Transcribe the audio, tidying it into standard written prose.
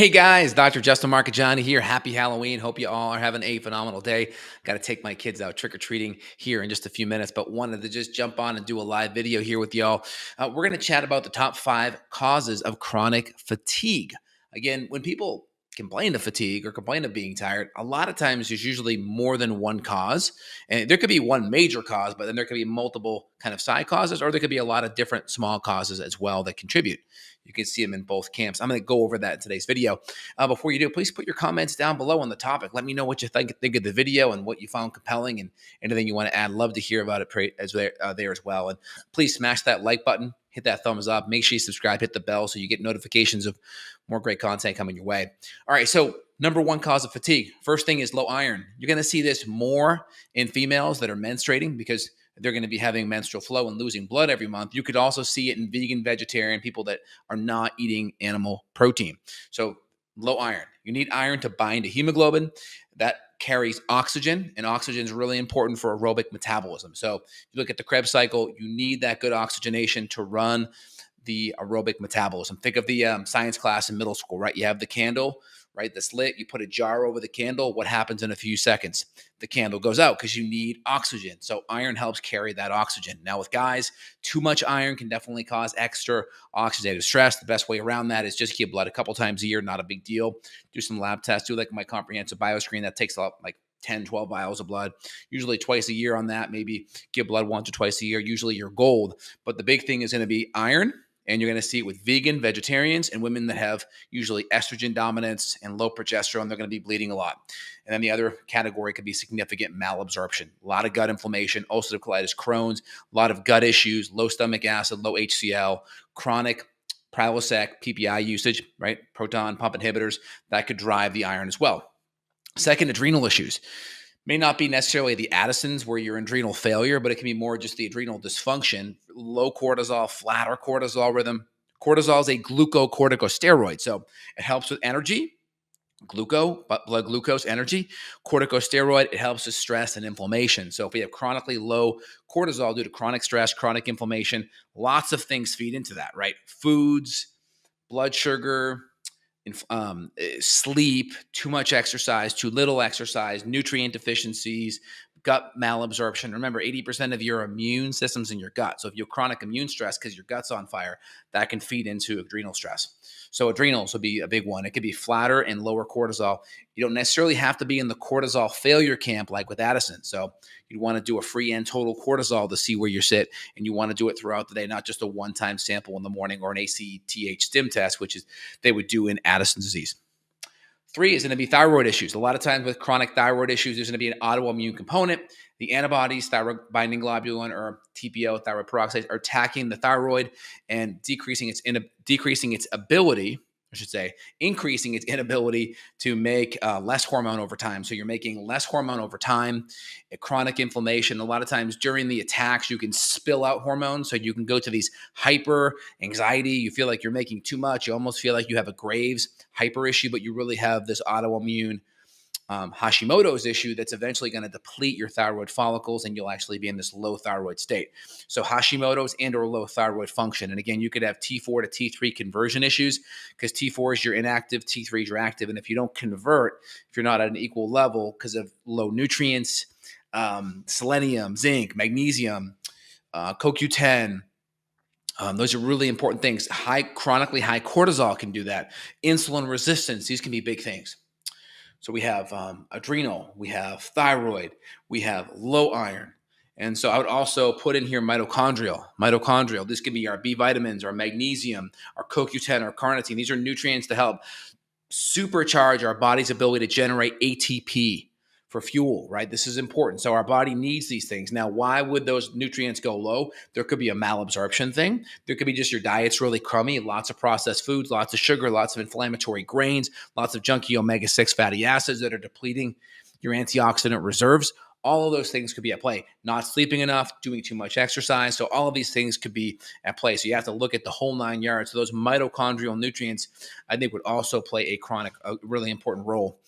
Hey guys, Dr. Justin Marcagiani here. Happy Halloween. Hope you all are having a phenomenal day. Got to take my kids out trick-or-treating here in just a few minutes, but wanted to just jump on and do a live video here with y'all. We're going to chat about the top 5 causes of chronic fatigue. Again, when people complain of fatigue or complain of being tired, a lot of times there's usually more than one cause. And there could be one major cause, but then there could be multiple kind of side causes, or there could be a lot of different small causes as well that contribute. You can see them in both camps. I'm going to go over that in today's video. Before you do, please put your comments down below on the topic. Let me know what you think of the video and what you found compelling and anything you want to add. Love to hear about it there as well. And please smash that like button, hit that thumbs up. Make sure you subscribe, hit the bell so you get notifications of more great content coming your way. All right, so number one cause of fatigue. First thing is low iron. You're going to see this more in females that are menstruating because they're going to be having menstrual flow and losing blood every month. You could also see it in vegan, vegetarian people that are not eating animal protein. So low iron. You need iron to bind to hemoglobin. That carries oxygen, and oxygen is really important for aerobic metabolism. So if you look at the Krebs cycle, you need that good oxygenation to run the aerobic metabolism. Think of the science class in middle school, right? You have the candle, right, that's lit. You put a jar over the candle. What happens in a few seconds? The candle goes out because you need oxygen. So iron helps carry that oxygen. Now with guys, too much iron can definitely cause extra oxidative stress. The best way around that is just give blood a couple times a year. Not a big deal. Do some lab tests. Do like my comprehensive bioscreen. That takes up like 10, 12 vials of blood, usually twice a year on that. Maybe give blood once or twice a year. Usually you're gold. But the big thing is going to be iron. And you're going to see it with vegan, vegetarians, and women that have usually estrogen dominance and low progesterone. They're going to be bleeding a lot. And then the other category could be significant malabsorption, a lot of gut inflammation, ulcerative colitis, Crohn's, a lot of gut issues, low stomach acid, low HCl, chronic Prilosec, PPI usage, right? Proton pump inhibitors that could drive the iron as well. Second, adrenal issues. May not be necessarily the Addisons where you're adrenal failure, but it can be more just the adrenal dysfunction, low cortisol, flatter cortisol rhythm. Cortisol is a glucocorticosteroid, so it helps with energy, blood glucose, energy. Corticosteroid, it helps with stress and inflammation. So if we have chronically low cortisol due to chronic stress, chronic inflammation, lots of things feed into that, right? Foods, blood sugar, sleep, too much exercise, too little exercise, nutrient deficiencies, gut malabsorption. Remember, 80% of your immune system's in your gut. So if you have chronic immune stress because your gut's on fire, that can feed into adrenal stress. So adrenals would be a big one. It could be flatter and lower cortisol. You don't necessarily have to be in the cortisol failure camp like with Addison. So you'd want to do a free and total cortisol to see where you sit, and you want to do it throughout the day, not just a one-time sample in the morning or an ACTH stim test, which is they would do in Addison's disease. 3 is going to be thyroid issues. A lot of times with chronic thyroid issues, there's going to be an autoimmune component. The antibodies, thyroid binding globulin or TPO, thyroid peroxide, are attacking the thyroid and decreasing its ability, I should say, increasing its inability to make less hormone over time. So you're making less hormone over time, chronic inflammation. A lot of times during the attacks, you can spill out hormones. So you can go to these hyper anxiety. You feel like you're making too much. You almost feel like you have a Graves hyper issue, but you really have this autoimmune Hashimoto's issue that's eventually going to deplete your thyroid follicles, and you'll actually be in this low thyroid state. So Hashimoto's and or low thyroid function. And again, you could have T4 to T3 conversion issues because T4 is your inactive, T3 is your active. And if you don't convert, if you're not at an equal level because of low nutrients, selenium, zinc, magnesium, CoQ10, those are really important things. Chronically high cortisol can do that. Insulin resistance, these can be big things. So we have adrenal, we have thyroid, we have low iron. And so I would also put in here mitochondrial. Mitochondrial, this could be our B vitamins, our magnesium, our CoQ10, our carnitine. These are nutrients to help supercharge our body's ability to generate ATP for fuel, right? This is important. So our body needs these things. Now, why would those nutrients go low? There could be a malabsorption thing. There could be just your diet's really crummy, lots of processed foods, lots of sugar, lots of inflammatory grains, lots of junky omega-6 fatty acids that are depleting your antioxidant reserves. All of those things could be at play. Not sleeping enough, doing too much exercise. So all of these things could be at play. So you have to look at the whole 9 yards. So those mitochondrial nutrients, I think, would also play a really important role.